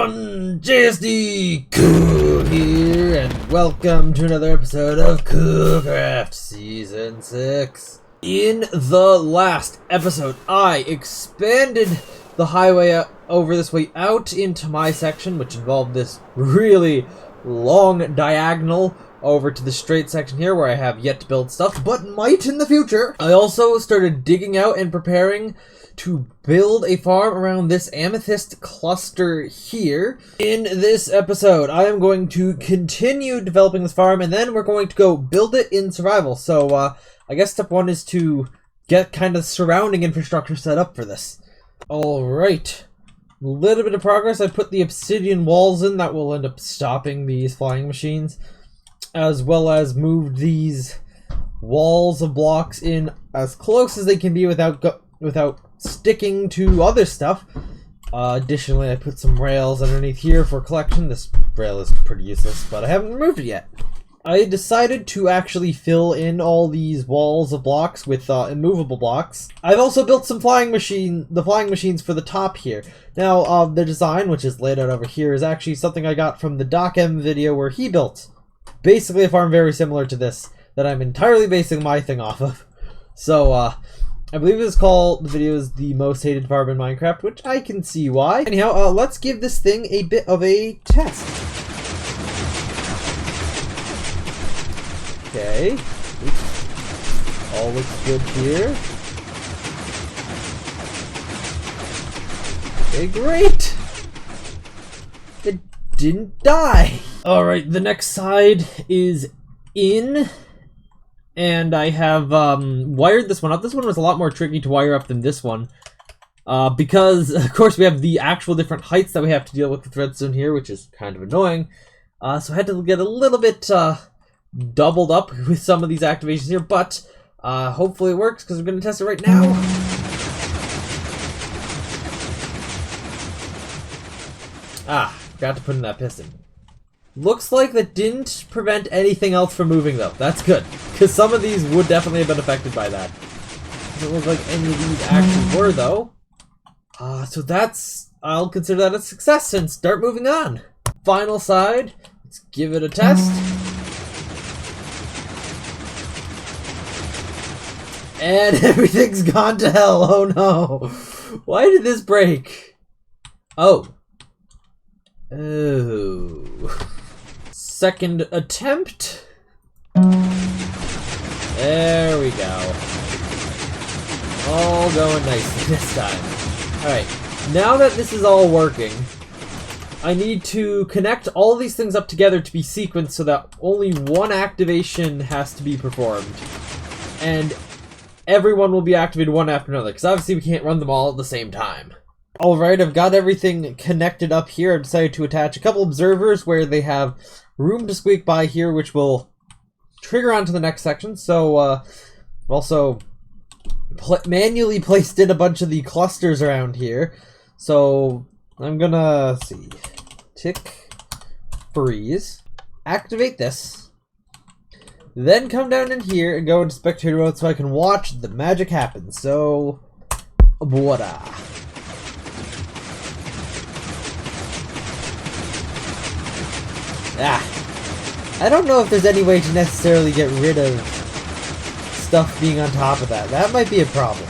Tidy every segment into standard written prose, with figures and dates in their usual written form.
everyone, JSD Cool here, and welcome to another episode of Coolcraft Season 6. In the last episode, I expanded the highway over this way out into my section, which involved this really long diagonal over to the straight section here, where I have yet to build stuff, but might in the future. I also started digging out and preparing to build a farm around this Amethyst cluster here. In this episode, I am going to continue developing this farm, and then we're going to go build it in survival. So, I guess step one is to get kind of surrounding infrastructure set up for this. Alright. A little bit of progress. I put the obsidian walls in that will end up stopping these flying machines, as well as moved these walls of blocks in as close as they can be without sticking to other stuff. Additionally, I put some rails underneath here for collection. This rail is pretty useless, but I haven't removed it yet. I decided to actually fill in all these walls of blocks with immovable blocks. I've also built some flying machines for the top here. Now, the design, which is laid out over here, is actually something I got from the Doc M video where he built basically a farm very similar to this that I'm entirely basing my thing off of. So, I believe the video is the most hated farm in Minecraft, which I can see why. Anyhow, let's give this thing a bit of a test. Okay. Oops. All looks good here. Okay, great! It didn't die! Alright, the next side is in. And I have wired this one up. This one was a lot more tricky to wire up than this one. Because, of course, we have the actual different heights that we have to deal with redstone here, which is kind of annoying. So I had to get a little bit doubled up with some of these activations here, but hopefully it works, because we're going to test it right now. Forgot to put in that piston. Looks like that didn't prevent anything else from moving, though. That's good, because some of these would definitely have been affected by that. Doesn't look like any of these actually were, though. So I'll consider that a success and start moving on. Final side, let's give it a test. And everything's gone to hell, oh no. Why did this break? Oh. Second attempt. There we go. All going nice this time. Alright, now that this is all working, I need to connect all these things up together to be sequenced so that only one activation has to be performed. And everyone will be activated one after another, because obviously we can't run them all at the same time. Alright, I've got everything connected up here. I've decided to attach a couple observers where they have room to squeak by here, which will trigger onto the next section. So, also manually placed in a bunch of the clusters around here. So, I'm gonna, see, tick, freeze, activate this, then come down in here and go into spectator mode so I can watch the magic happen. So, voila. I don't know if there's any way to necessarily get rid of stuff being on top of that. That might be a problem.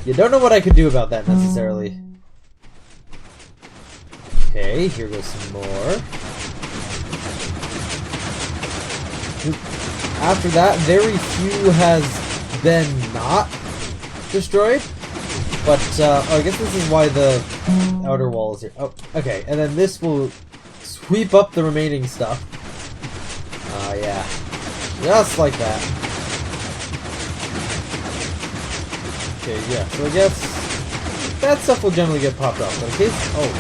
You don't know what I could do about that necessarily. Okay, here goes some more. After that, very few has been not destroyed. But, I guess this is why the outer wall is here. Oh, okay, and then this will sweep up the remaining stuff. Yeah. Just like that. Okay, yeah, so I guess that stuff will generally get popped off. But in case... Oh.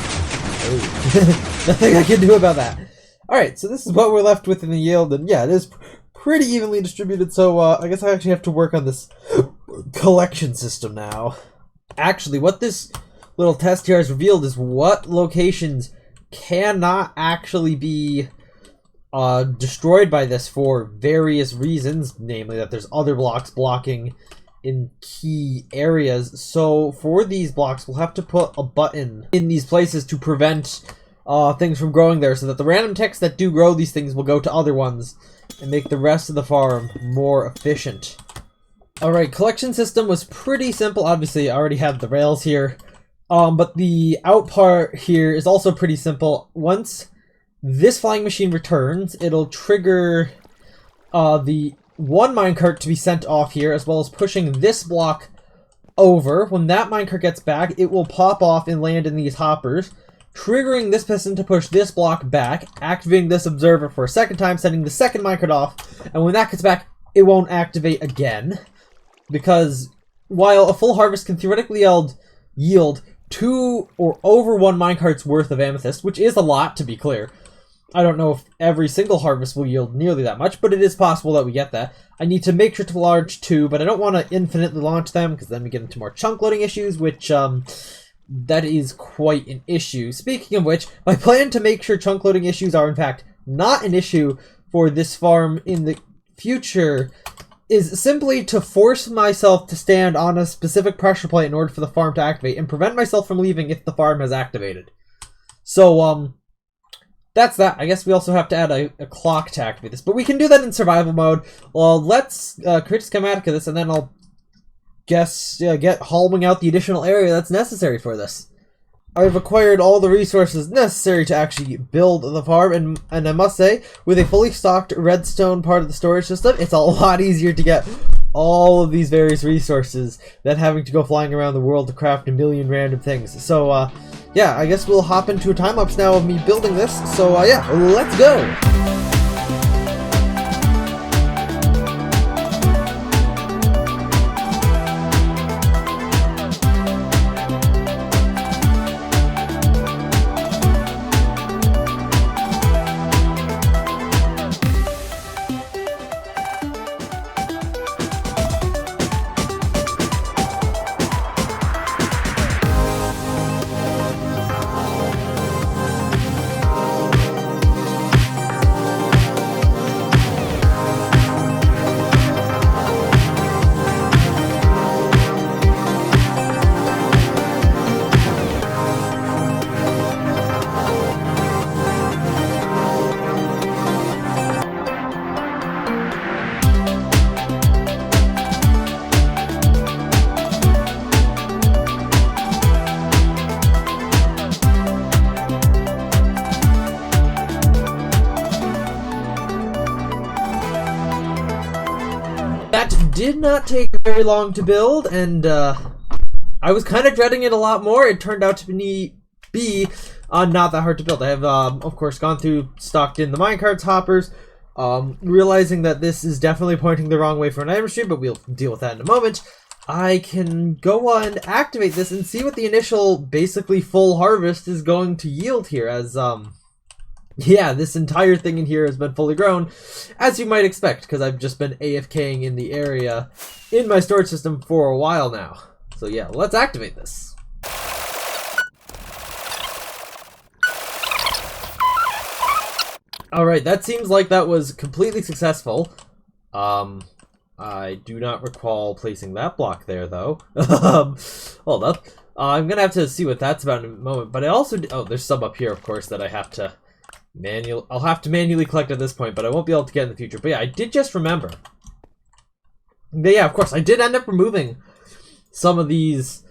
Nothing I can do about that. Alright, so this is what we're left with in the yield, and yeah, it is pretty evenly distributed, so I guess I actually have to work on this collection system now. Actually, what this little test here has revealed is what locations cannot actually be destroyed by this for various reasons, namely that there's other blocks blocking in key areas. So for these blocks, we'll have to put a button in these places to prevent things from growing there, so that the random ticks that do grow these things will go to other ones and make the rest of the farm more efficient. Alright, collection system was pretty simple. Obviously, I already have the rails here. But the out part here is also pretty simple. Once this flying machine returns, it'll trigger the one minecart to be sent off here, as well as pushing this block over. When that minecart gets back, it will pop off and land in these hoppers, triggering this piston to push this block back, activating this observer for a second time, sending the second minecart off, and when that gets back, it won't activate again. Because while a full harvest can theoretically yield 2 or over 1 minecart's worth of amethyst, which is a lot, to be clear. I don't know if every single harvest will yield nearly that much, but it is possible that we get that. I need to make sure to launch 2, but I don't want to infinitely launch them, because then we get into more chunk loading issues, which, that is quite an issue. Speaking of which, my plan to make sure chunk loading issues are, in fact, not an issue for this farm in the future is simply to force myself to stand on a specific pressure plate in order for the farm to activate, and prevent myself from leaving if the farm has activated. So, that's that. I guess we also have to add a clock to activate this, but we can do that in survival mode. Well, let's create a schematic of this, and then I'll get hollowing out the additional area that's necessary for this. I've acquired all the resources necessary to actually build the farm, and I must say, with a fully stocked redstone part of the storage system, it's a lot easier to get all of these various resources than having to go flying around the world to craft a million random things. So, yeah, I guess we'll hop into a time-lapse now of me building this. So, yeah, let's go! That did not take very long to build, and I was kind of dreading it a lot more. It turned out to be not that hard to build. I have, of course, gone through, stocked in the minecarts, hoppers, realizing that this is definitely pointing the wrong way for an item stream, but we'll deal with that in a moment. I can go on and activate this and see what the initial, basically full harvest is going to yield here, as, yeah, this entire thing in here has been fully grown, as you might expect, because I've just been AFKing in the area in my storage system for a while now. So yeah, let's activate this. Alright, that seems like that was completely successful. I do not recall placing that block there, though. Hold up. I'm gonna have to see what that's about in a moment, but I also... Oh, there's some up here, of course, that I have to... I'll have to manually collect at this point, but I won't be able to get in the future. But yeah, I did just remember. But yeah, of course, I did end up removing some of these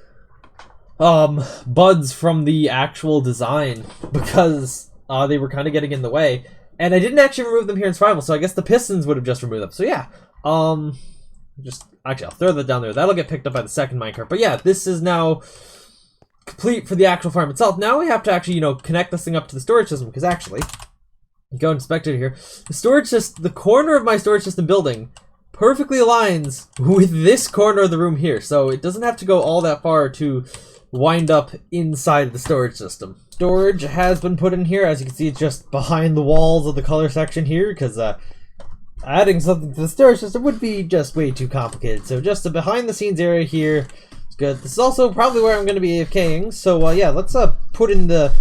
buds from the actual design because they were kind of getting in the way. And I didn't actually remove them here in survival, so I guess the pistons would have just removed them. So yeah, actually, I'll throw that down there. That'll get picked up by the second minecart. But yeah, this is now complete for the actual farm itself. Now we have to actually, connect this thing up to the storage system, because actually, go inspect it here. The corner of my storage system building perfectly aligns with this corner of the room here, so it doesn't have to go all that far to wind up inside the storage system. Storage has been put in here. As you can see, it's just behind the walls of the color section here, because adding something to the storage system would be just way too complicated. So just a behind the scenes area here. Good. This is also probably where I'm going to be AFKing, so yeah, let's put in the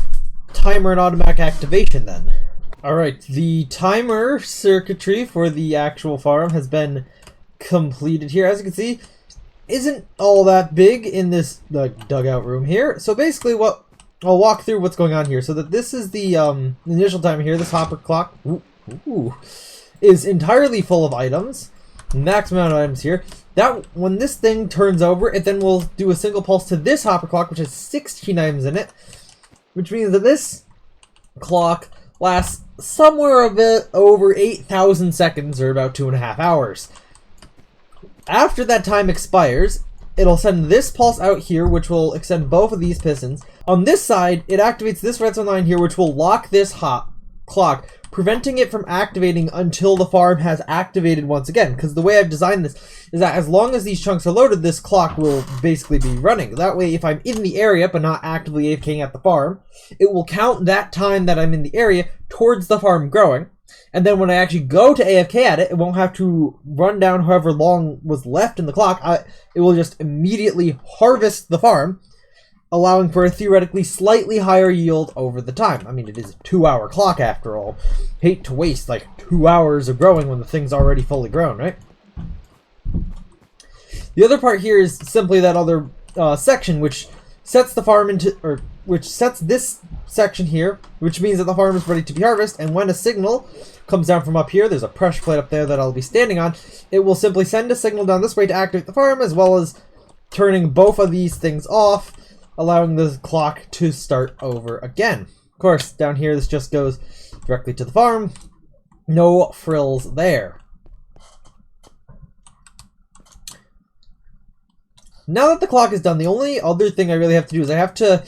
timer and automatic activation then. Alright, the timer circuitry for the actual farm has been completed here. As you can see, isn't all that big in this dugout room here. So basically what I'll walk through what's going on here. So that this is the initial timer here. This hopper clock is entirely full of items. Max amount of items here. That when this thing turns over, it then will do a single pulse to this hopper clock, which has 16 items in it. Which means that this clock lasts somewhere a bit over 8,000 seconds, or about 2.5 hours. After that time expires, it'll send this pulse out here, which will extend both of these pistons. On this side, it activates this redstone line here, which will lock this hot clock, preventing it from activating until the farm has activated once again. Because the way I've designed this is that as long as these chunks are loaded, this clock will basically be running. That way, if I'm in the area but not actively AFKing at the farm, it will count that time that I'm in the area towards the farm growing. And then when I actually go to AFK at it, it won't have to run down however long was left in the clock. It will just immediately harvest the farm, allowing for a theoretically slightly higher yield over the time. I mean, it is a 2-hour clock after all. Hate to waste like 2 hours of growing when the thing's already fully grown, right? The other part here is simply that other section, which sets the farm into, or which sets this section here, which means that the farm is ready to be harvested. And when a signal comes down from up here, there's a pressure plate up there that I'll be standing on, it will simply send a signal down this way to activate the farm, as well as turning both of these things off, allowing the clock to start over again. Of course, down here, this just goes directly to the farm. No frills there. Now that the clock is done, the only other thing I really have to do is I have to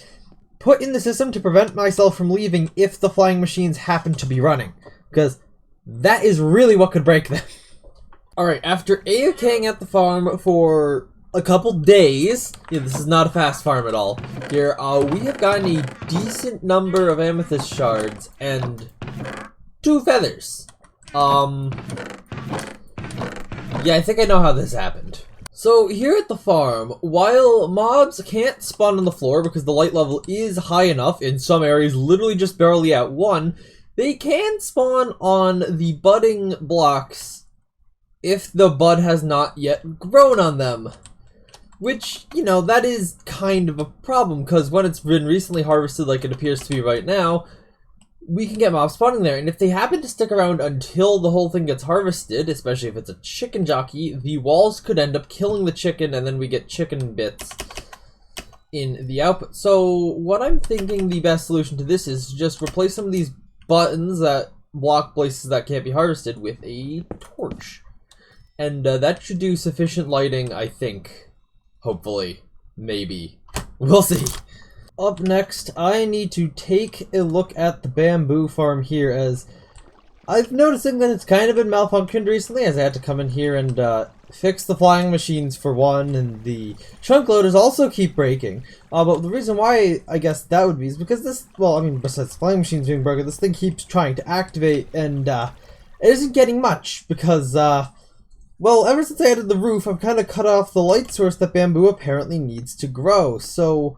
put in the system to prevent myself from leaving if the flying machines happen to be running. Because that is really what could break them. Alright, after AFKing at the farm for a couple days, yeah, this is not a fast farm at all. Here, we have gotten a decent number of amethyst shards and 2 feathers. Yeah, I think I know how this happened. So here at the farm, while mobs can't spawn on the floor because the light level is high enough, in some areas literally just barely at 1, they can spawn on the budding blocks if the bud has not yet grown on them. Which, you know, that is kind of a problem, because when it's been recently harvested like it appears to be right now, we can get mobs spawning there, and if they happen to stick around until the whole thing gets harvested, especially if it's a chicken jockey, the walls could end up killing the chicken, and then we get chicken bits in the output. So what I'm thinking the best solution to this is just replace some of these buttons that block places that can't be harvested with a torch. And that should do sufficient lighting, I think. Hopefully. Maybe. We'll see. Up next, I need to take a look at the bamboo farm here, as I've noticing that it's kind of been malfunctioned recently, as I had to come in here and fix the flying machines for one, and the chunk loaders also keep breaking. But the reason why I guess that would be is because this, well, I mean, besides flying machines being broken, this thing keeps trying to activate, and it isn't getting much, because well, ever since I added the roof, I've kind of cut off the light source that bamboo apparently needs to grow. So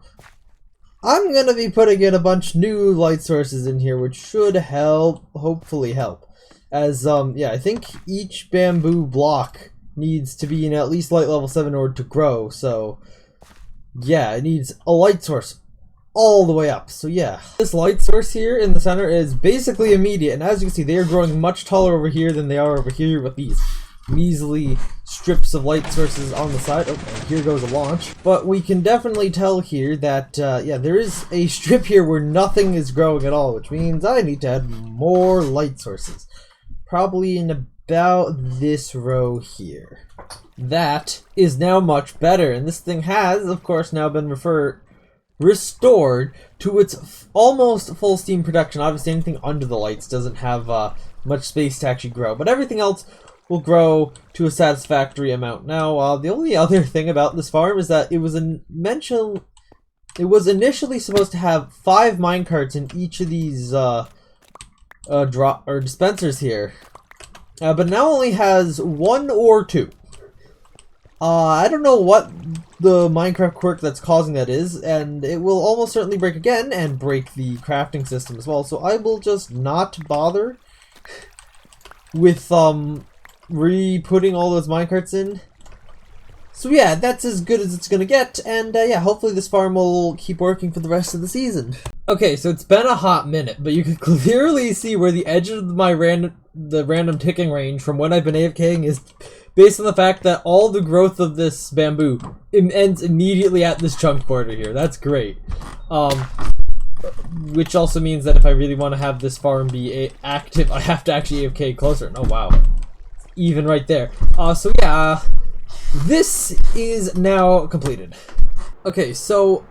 I'm going to be putting in a bunch new light sources in here, which should help, hopefully help. As, yeah, I think each bamboo block needs to be in at least light level 7 in order to grow. So, yeah, it needs a light source all the way up. So, yeah. This light source here in the center is basically immediate. And as you can see, they are growing much taller over here than they are over here with these measly strips of light sources on the side. Oh, and here goes a launch. But we can definitely tell here that, yeah, there is a strip here where nothing is growing at all, which means I need to add more light sources. Probably in about this row here. That is now much better, and this thing has, of course, now been restored to its almost full steam production. Obviously, anything under the lights doesn't have much space to actually grow, but everything else will grow to a satisfactory amount. Now, the only other thing about this farm is that it was initially supposed to have 5 minecarts in each of these dispensers here, but now only has 1 or 2. I don't know what the Minecraft quirk that's causing that is, and it will almost certainly break again and break the crafting system as well. So I will just not bother with re-putting all those minecarts in. So yeah, that's as good as it's gonna get, and yeah, hopefully this farm will keep working for the rest of the season. Okay, so it's been a hot minute, but you can clearly see where the edge of my random ticking range from when I've been AFKing is based on the fact that all the growth of this bamboo ends immediately at this chunk border here. That's great. Which also means that if I really want to have this farm be active, I have to actually AFK closer. Oh wow, even right there. So yeah. This is now completed. Okay, so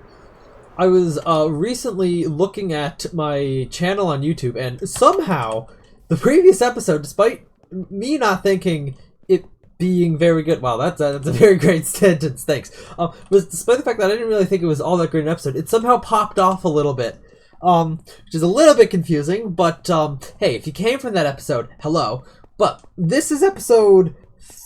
I was recently looking at my channel on YouTube, and somehow the previous episode, despite me not thinking it being very good, wow, that's a very great sentence, thanks. Was despite the fact that I didn't really think it was all that great an episode, it somehow popped off a little bit, which is a little bit confusing. But hey, if you came from that episode, hello. But this is episode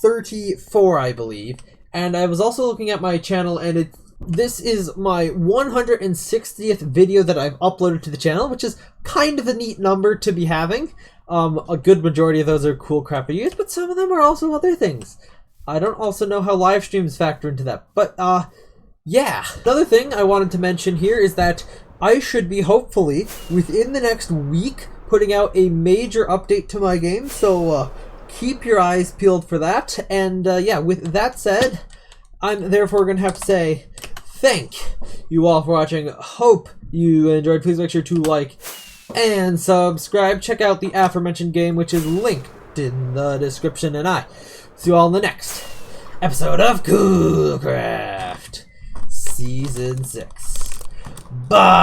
34, I believe, and I was also looking at my channel, and this is my 160th video that I've uploaded to the channel, which is kind of a neat number to be having. A good majority of those are cool crap videos, but some of them are also other things. I don't also know how live streams factor into that, but yeah. Another thing I wanted to mention here is that I should be hopefully within the next week putting out a major update to my game, so keep your eyes peeled for that. And yeah, with that said, I'm therefore going to have to say thank you all for watching. Hope you enjoyed. Please make sure to like and subscribe. Check out the aforementioned game, which is linked in the description. And I see you all in the next episode of Coolcraft Season 6. Bye!